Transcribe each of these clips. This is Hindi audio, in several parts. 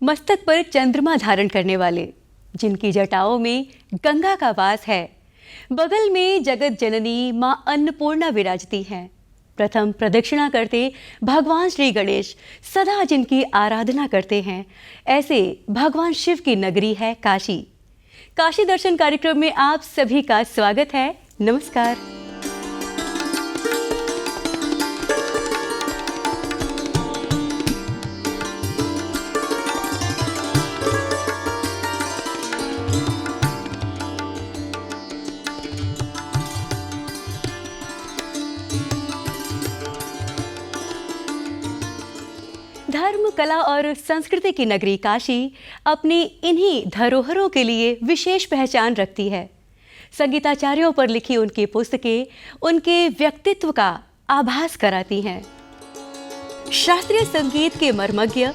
मस्तक पर चंद्रमा धारण करने वाले, जिनकी जटाओं में गंगा का वास है। बगल में जगत जननी मां अन्नपूर्णा विराजती हैं। प्रथम प्रदक्षिणा करते भगवान श्री गणेश सदा जिनकी आराधना करते हैं, ऐसे भगवान शिव की नगरी है काशी। काशी दर्शन कार्यक्रम में आप सभी का स्वागत है। नमस्कार। धर्म, कला और संस्कृति की नगरी काशी अपनी इन्हीं धरोहरों के लिए विशेष पहचान रखती है। संगीताचार्यों पर लिखी उनकी पुस्तकें उनके व्यक्तित्व का आभास कराती हैं। शास्त्रीय संगीत के मर्मज्ञ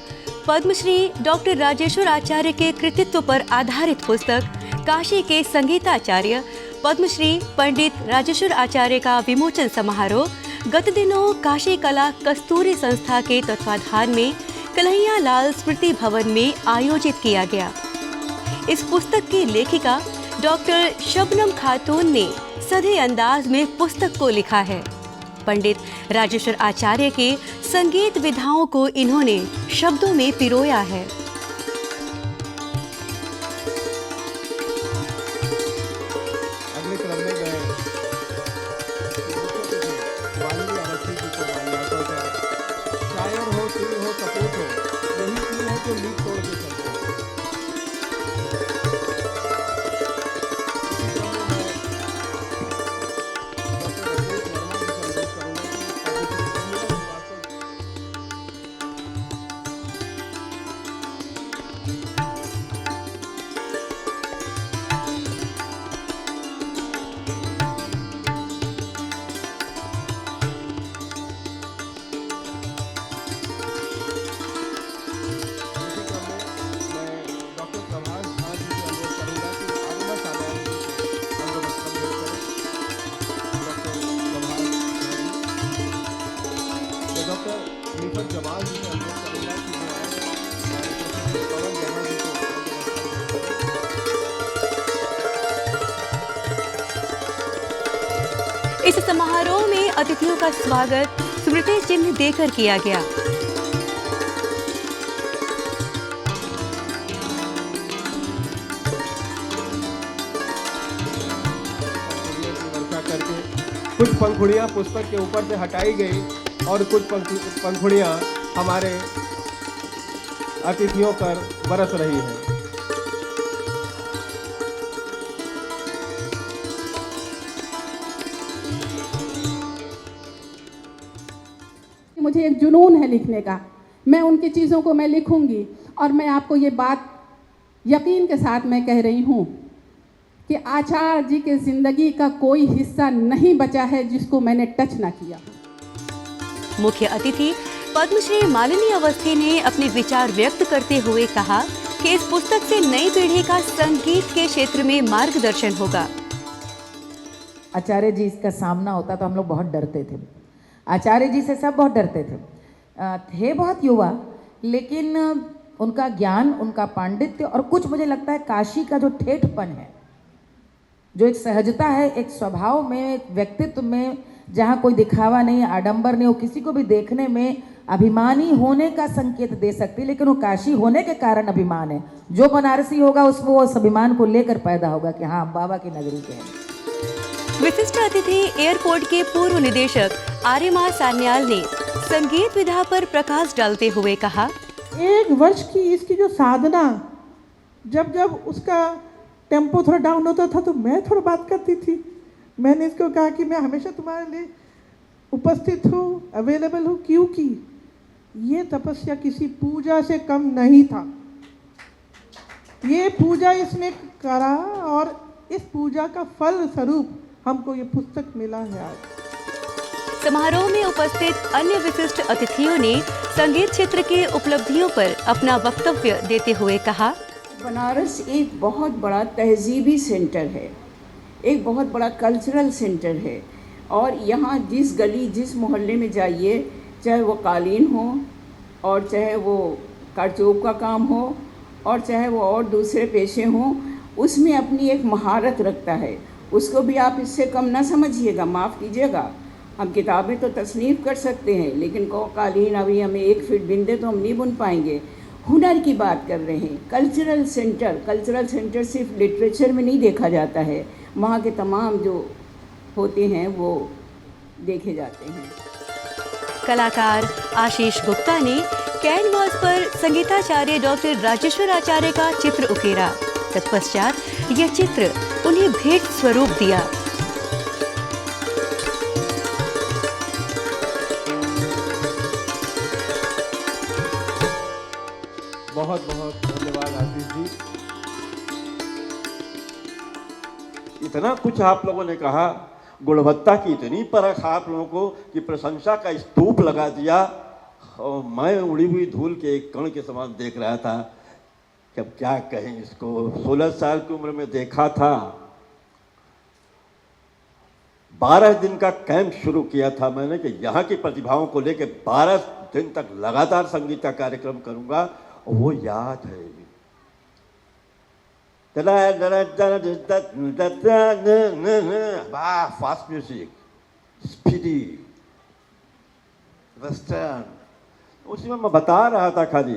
पद्मश्री डॉक्टर राजेश्वर आचार्य के कृतित्व पर आधारित पुस्तक काशी के संगीताचार्य पद्मश्री पंडित राजेश्वर आचार्य का विमोचन समारोह गत दिनों काशी कला कस्तूरी संस्था के तत्वाधान में कन्हैया लाल स्मृति भवन में आयोजित किया गया। इस पुस्तक की लेखिका डॉक्टर शबनम खातून ने सधे अंदाज में पुस्तक को लिखा है। पंडित राजेश्वर आचार्य के संगीत विधाओं को इन्होंने शब्दों में पिरोया है। इस समारोह में अतिथियों का स्वागत स्मृति चिन्ह देकर किया गया। कुछ पंखुड़ियां पुस्तक के ऊपर से हटाई गई और कुछ पंखुड़ियां हमारे अतिथियों पर बरस रही हैं। मुझे एक जुनून है लिखने का। मैं उनकी चीज़ों को मैं लिखूंगी और मैं आपको ये बात यकीन के साथ मैं कह रही हूँ कि आचार्य जी के ज़िंदगी का कोई हिस्सा नहीं बचा है जिसको मैंने टच ना किया। मुख्य अतिथि पद्मश्री मालिनी अवस्थी ने अपने विचार व्यक्त करते हुए कहा कि इस पुस्तक से नई पीढ़ी का संगीत के क्षेत्र में मार्गदर्शन होगा। आचार्य जी का सामना होता तो हम लोग बहुत डरते थे। आचार्य जी से सब बहुत डरते थे बहुत युवा, लेकिन उनका ज्ञान, उनका पांडित्य और कुछ मुझे लगता है काशी का जो ठेठपन है, जो एक सहजता है, एक स्वभाव में, एक व्यक्तित्व में, जहाँ कोई दिखावा नहीं, आडंबर नहीं, वो किसी को भी देखने में अभिमानी होने का संकेत दे सकती, लेकिन वो काशी होने के कारण अभिमान है। जो बनारसी होगा उसमें वो उस अभिमान को लेकर पैदा होगा कि हाँ, बाबा की नगरी के हैं। विशिष्ट अतिथि एयरपोर्ट के पूर्व निदेशक आर्यमा सान्याल ने संगीत विधा पर प्रकाश डालते हुए कहा, एक वर्ष की इसकी जो साधना, जब जब उसका टेम्पो थोड़ा डाउन होता था तो मैं थोड़ा बात करती थी। मैंने इसको कहा कि मैं हमेशा तुम्हारे लिए उपस्थित हूँ, अवेलेबल हूँ, क्योंकि ये तपस्या किसी पूजा से कम नहीं था। ये पूजा इसने करा और इस पूजा का फल स्वरूप हमको ये पुस्तक मिला है आज। समारोह में उपस्थित अन्य विशिष्ट अतिथियों ने संगीत क्षेत्र के उपलब्धियों पर अपना वक्तव्य देते हुए कहा, बनारस एक बहुत बड़ा तहजीबी सेंटर है, एक बहुत बड़ा कल्चरल सेंटर है और यहाँ जिस गली जिस मोहल्ले में जाइए, चाहे वो कालीन हो और चाहे वो कारचोब का काम हो और चाहे वो और दूसरे पेशे हों, उसमें अपनी एक महारत रखता है। उसको भी आप इससे कम ना समझिएगा, माफ़ कीजिएगा। हम किताबें तो तसनीफ़ कर सकते हैं, लेकिन कालीन अभी हमें 1 फीट बिंदे तो हम नहीं बुन पाएंगे। हुनर की बात कर रहे हैं। कल्चरल सेंटर सिर्फ लिटरेचर में नहीं देखा जाता है, वहाँ के तमाम जो होते हैं वो देखे जाते हैं। कलाकार आशीष गुप्ता ने कैनवास पर संगीताचार्य डॉक्टर राजेश्वर आचार्य का चित्र उकेरा। तत्पश्चात यह चित्र उन्हें भेंट स्वरूप दिया। बहुत बहुत धन्यवाद आशीष जी। इतना कुछ आप लोगों ने कहा, गुणवत्ता की इतनी परख आप लोगों को कि प्रशंसा का स्तूप लगा दिया, और मैं उड़ी हुई धूल के एक कण के समान देख रहा था कि अब क्या कहें इसको। 16 साल की उम्र में देखा था, 12 दिन का कैंप शुरू किया था मैंने कि यहाँ की प्रतिभाओं को लेकर 12 दिन तक लगातार संगीत का कार्यक्रम करूँगा, और वो याद है। फास्ट म्यूजिक, स्पीडी, वेस्टर्न, उसी में मैं बता रहा था खाली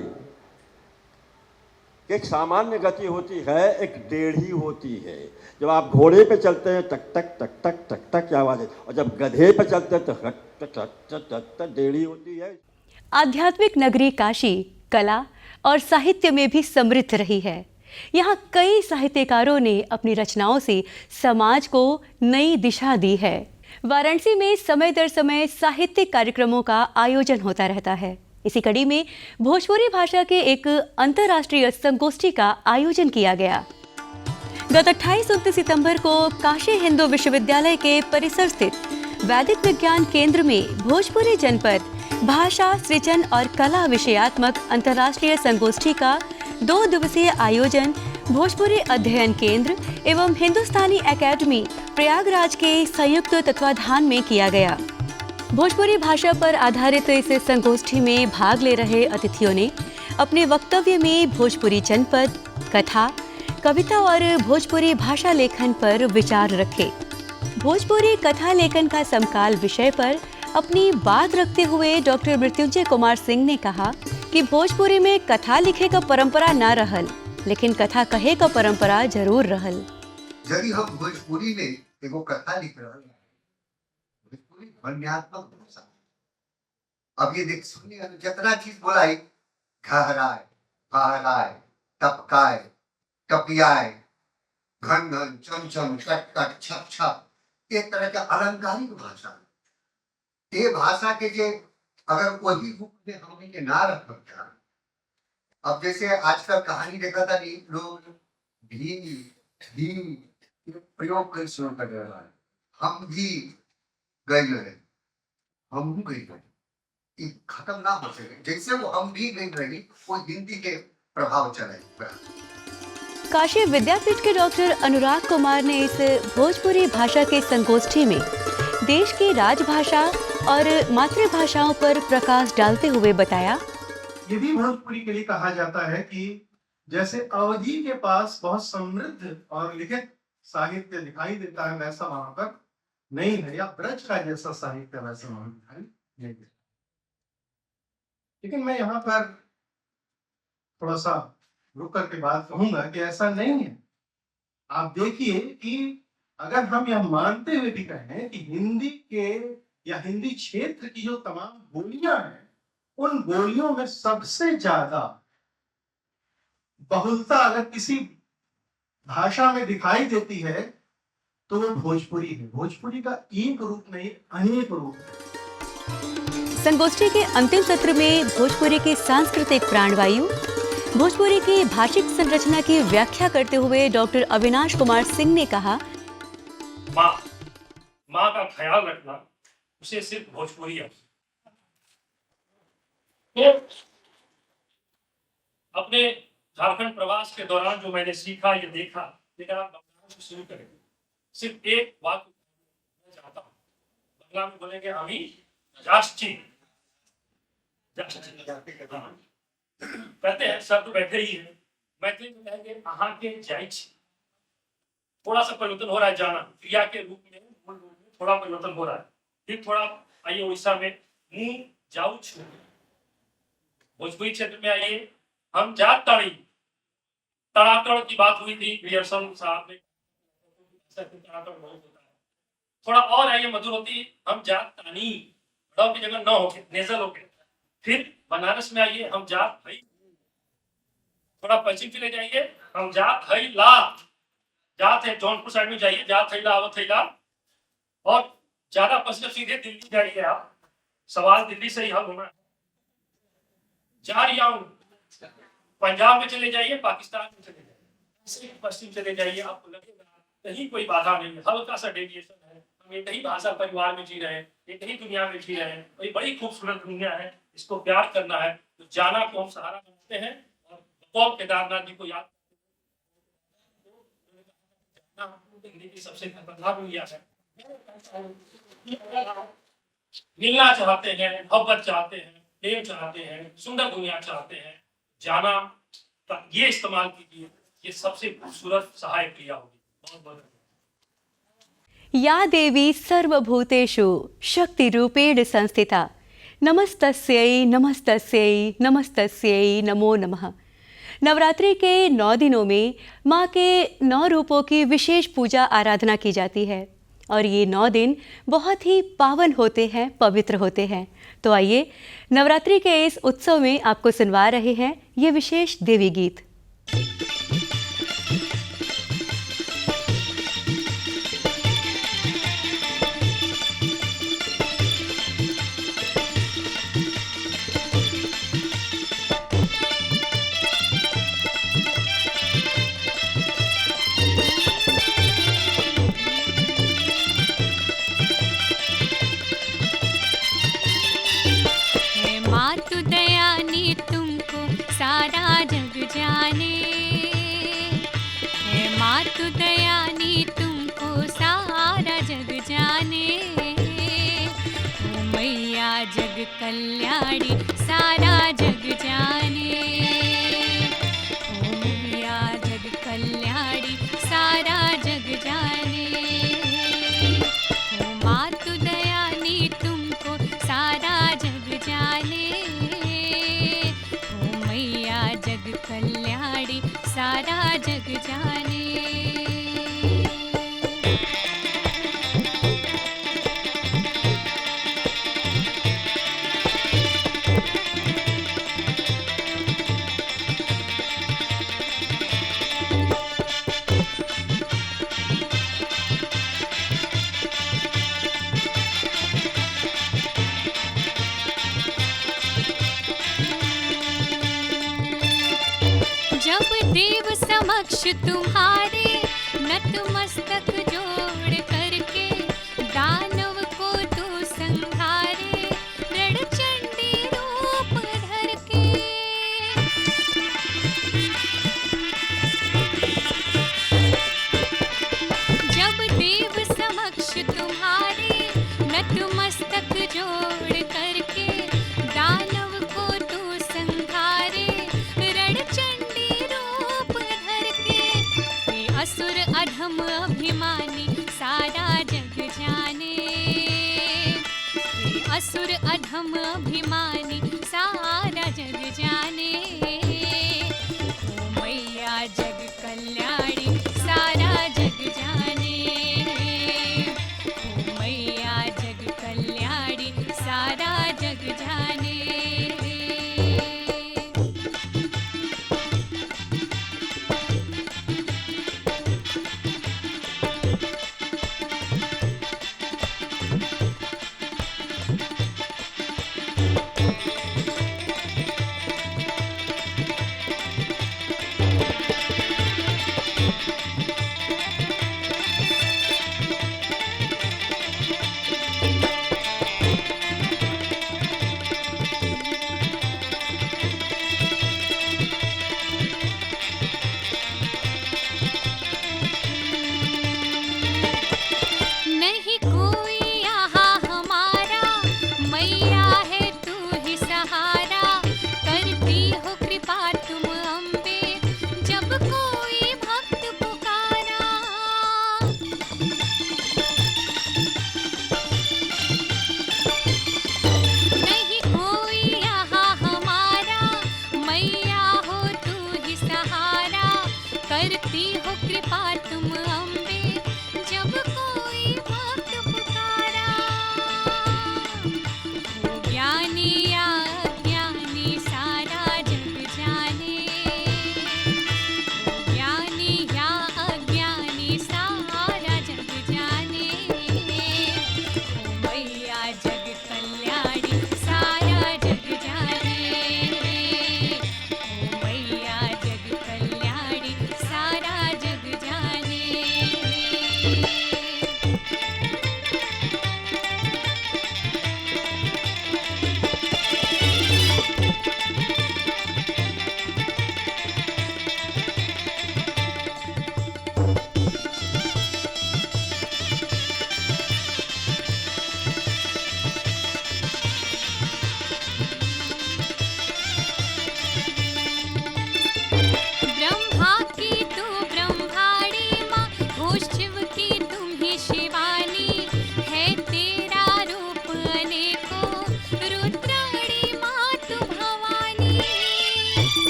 कि एक सामान्य गति होती है, एक टेढ़ी होती है। जब आप घोड़े पे चलते हैं टक टक टक टक टक टक की आवाज़ है, और जब गधे पे चलते हैं तो टक टक टक टक टक टेढ़ी होती है। आध्यात्मिक नगरी काशी कला और साहित्य में भी समृद्ध रही है। यहाँ कई साहित्यकारों ने अपनी रचनाओं से समाज को नई दिशा दी है। वाराणसी में समय दर समय साहित्यिक कार्यक्रमों का आयोजन होता रहता है। इसी कड़ी में भोजपुरी भाषा के एक अंतर्राष्ट्रीय संगोष्ठी का आयोजन किया गया। गत 28-29 सितंबर को काशी हिंदू विश्वविद्यालय के परिसर स्थित वैदिक विज्ञान केंद्र में भोजपुरी जनपद भाषा, सृजन और कला विषयात्मक अंतर्राष्ट्रीय संगोष्ठी का 2 दिवसीय आयोजन भोजपुरी अध्ययन केंद्र एवं हिंदुस्तानी एकेडमी प्रयागराज के संयुक्त तत्वाधान में किया गया। भोजपुरी भाषा पर आधारित इस संगोष्ठी में भाग ले रहे अतिथियों ने अपने वक्तव्य में भोजपुरी जनपद, कथा, कविता और भोजपुरी भाषा लेखन पर विचार रखे। भोजपुरी कथा लेखन का समकाल विषय पर अपनी बात रखते हुए डॉक्टर मृत्युंजय कुमार सिंह ने कहा कि भोजपुरी में कथा लिखे का परंपरा ना रहल, लेकिन कथा कहे का परंपरा जरूर रहल। यदि हम भोजपुरी में एगो कथा लिख रहे हैं, भोजपुरी ध्वन्यात्मक भाषा। अब ये देख सुनिए, जितना चीज बोलाई, घहराए, फहराए, टपकाए, टपियाए, घन घन, चम चम, कट कट, छप छप, एक तरह का अलंकारिक भाषा। ये भाषा के जे अगर वही रूप में हमने के ना रख सकता, अब जैसे आजकल कहानी देखा था नहीं, लोग भी प्रयोग कर शुरू कर रहा है। हम भी गए रहे, हम भी गए रहे, खत्म ना हो सके। जैसे वो हम भी गए रही, वो हिंदी के प्रभाव चले। काशी विद्यापीठ के डॉक्टर अनुराग कुमार ने इस भोजपुरी भाषा के संगोष्ठी में देश की राजभाषा और मातृभाषाओं पर प्रकाश डालते हुए बताया, ये भी भोजपुरी के लिए कहा जाता है कि जैसे अवधि के पास बहुत समृद्ध और लिखित साहित्य दिखाई देता है, वैसा वहां पर नहीं है, या ब्रज का जैसा साहित्य वैसा वहां दिखाई नहीं देता। लेकिन मैं यहाँ पर थोड़ा सा रुक करके बात कहूंगा कि ऐसा नहीं है। आप देखिए कि अगर हम यह मानते हुए भी कहें कि हिंदी के या हिंदी क्षेत्र की जो तमाम बोलियां हैं, उन बोलियों में सबसे ज्यादा बहुलता अगर किसी भाषा में दिखाई देती है तो वो भोजपुरी है। भोजपुरी का एक रूप नहीं, अनेक रूप है। संगोष्ठी के अंतिम सत्र में भोजपुरी की सांस्कृतिक प्राणवायु, भोजपुरी की भाषिक संरचना की व्याख्या करते हुए डॉक्टर अविनाश कुमार सिंह ने कहा, माँ का ख्याल रखना, उसे सिर्फ भोजपुरी है। तो अपने झारखंड प्रवास के दौरान जो मैंने सीखा या देखा, लेकिन आप बंगाल से शुरू करेंगे, सिर्फ एक बात मैं चाहता हूँ, बंगाल में बोलेंगे अमी जास्टी, कहते हैं शब्द बैठे ही है, मैथिली में कहेंगे अहाँ के जाइ छी। थोड़ा सा परिवर्तन हो रहा है, जाना क्रिया के रूप में, मूल रूप में थोड़ा परिवर्तन हो रहा है। फिर थोड़ा आइए उड़ीसा में, मुंह जाऊ छु। भोजपुरी क्षेत्र में आइए, हम जात ताड़ी। तड़ाकड़ की बात हुई थी ग्रियर्सन साहब ने, तड़ाकड़ बहुत होता है। थोड़ा और आइए मधुरती, हम जात तानी, ड़ की जगह न होके नेजल होके। फिर बनारस में आइए, हम जात हई। थोड़ा पश्चिम चले जाइए, हम जात हई ला। जात है जौनपुर साइड में जाइए, जात हई ला आवत हई ला। और ज्यादा पश्चिम सीधे दिल्ली जाइए आप, सवाल दिल्ली से ही हल होना है। जारियाऊं, पंजाब में चले जाइए, पाकिस्तान में चले जाइए, ऐसे पश्चिम चले जाइए, आपको लगेगा कहीं कोई बाधा नहीं है, हल्का सा डेविएशन है। हम एक ही भाषा परिवार में जी रहे हैं, एक ही दुनिया में जी रहे हैं। और ये बड़ी खूबसूरत दुनिया है, इसको प्यार करना है। तो जाना को हम सहारा बनाते हैं और भगवान केदारनाथ जी को याद की सबसे खतरनाक दुनिया है। मिलना चाहते हैं, मोहब्बत चाहते हैं, प्रेम चाहते हैं, सुंदर दुनिया चाहते हैं, जाना ये इस्तेमाल कीजिए, ये सबसे खूबसूरत सहायक क्रिया होगी। बहुत बहुत या देवी सर्वभूतेषु शक्तिरूपेण संस्थिता नमस्तस्यै नमस्तस्यै नमस्तस्यै नमो नमः। नवरात्रि के 9 दिनों में माँ के 9 रूपों की विशेष पूजा आराधना की जाती है और ये 9 दिन बहुत ही पावन होते हैं, पवित्र होते हैं। तो आइए नवरात्रि के इस उत्सव में आपको सुनवा रहे हैं ये विशेष देवी गीत। कल्याणी सारा जग जाने, ओ मैया जग कल्याणी सारा जग जाने। ओ मातु दयानी तुमको सारा जग जाने, ओ मैया जग कल्याणी सारा जग जाने। जब देव समक्ष तुम्हारे नतमस्तक जोड़ करके, दानव को तू संहारे रणचंडी रूप धर के। जब देव समक्ष तुम्हारे नतमस्तक जोड़ करके, दानव को तू संहारे असुर अधम अभिमानी सारा जग जाने, असुर अधम अभिमानी सारा जग जाने। ओ मैया जग कल्याणी सारा जग जाने, ओ मैया जग कल्याणी सारा जग जाने।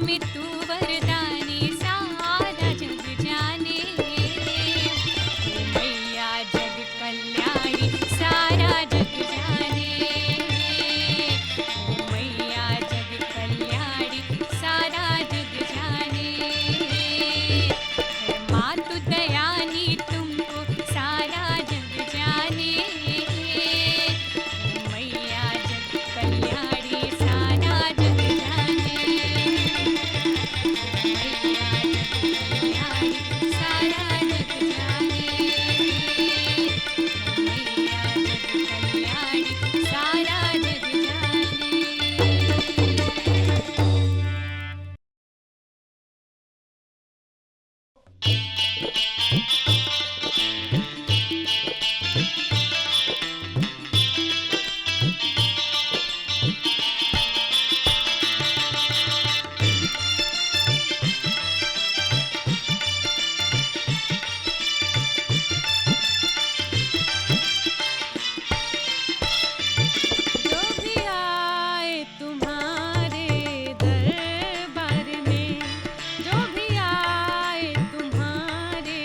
में तू वरदानी सारा जग जाने। ओ मैया जग कल्याणी सारा जग जाने। ओ मैया जग कल्याणी सारा जग जाने। है माँ तू दयानी तुमको सारा जग जाने। ओ मैया जग कल्याणी सारा जग जाने। ओ मैया जग कल्याणी सारा जग जाने। ओ मैया जग कल्याणी सारा जग जाने। जो भी आए तुम्हारे दरबार में, जो भी आए तुम्हारे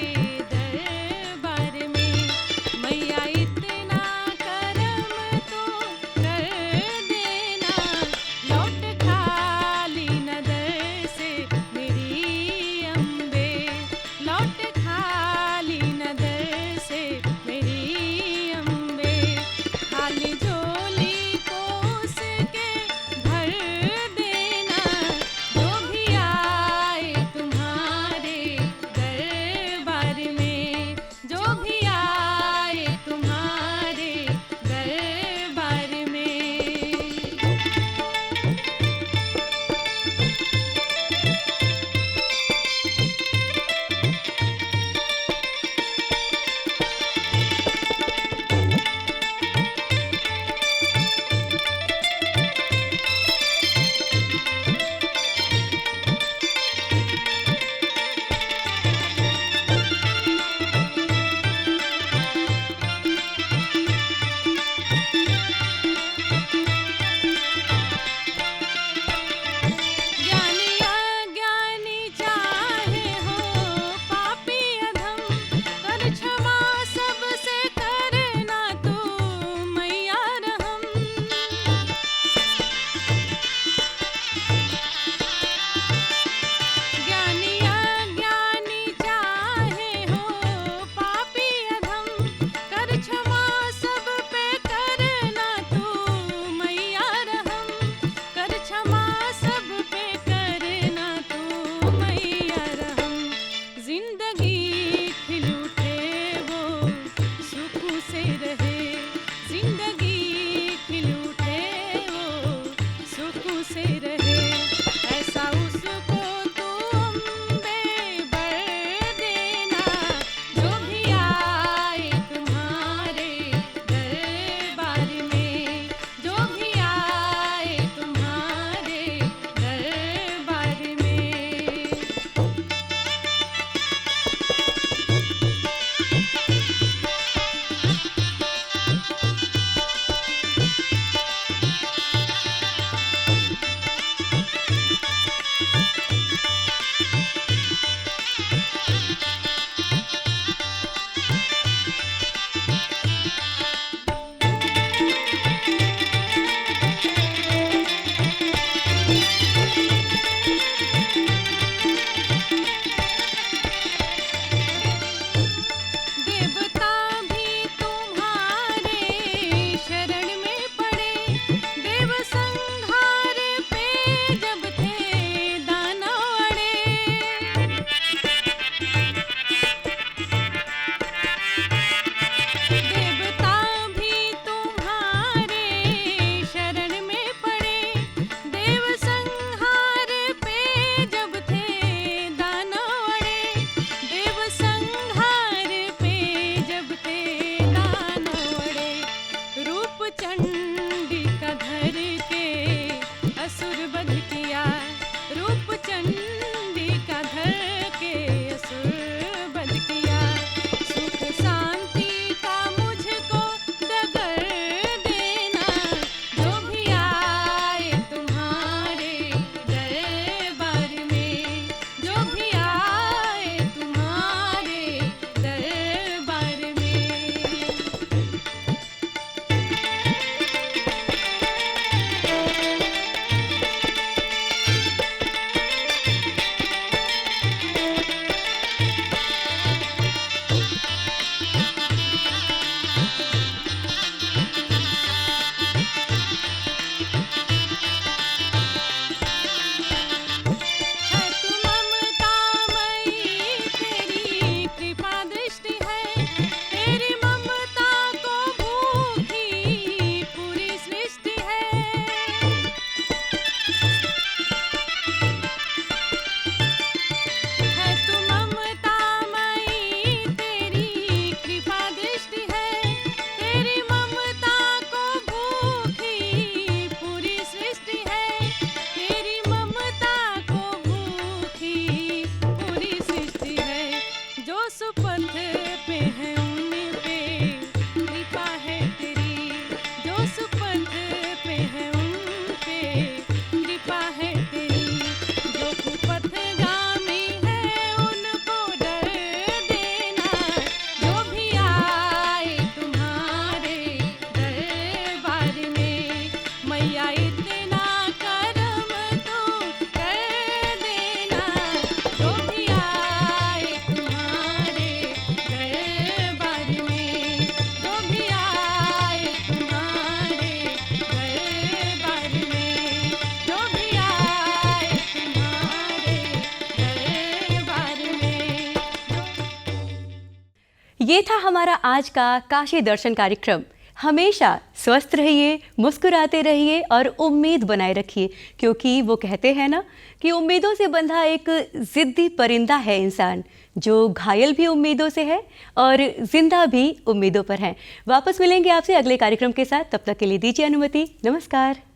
ये था हमारा आज का काशी दर्शन कार्यक्रम। हमेशा स्वस्थ रहिए, मुस्कुराते रहिए और उम्मीद बनाए रखिए, क्योंकि वो कहते हैं ना कि उम्मीदों से बंधा एक ज़िद्दी परिंदा है इंसान, जो घायल भी उम्मीदों से है और जिंदा भी उम्मीदों पर है। वापस मिलेंगे आपसे अगले कार्यक्रम के साथ, तब तक के लिए दीजिए अनुमति। नमस्कार।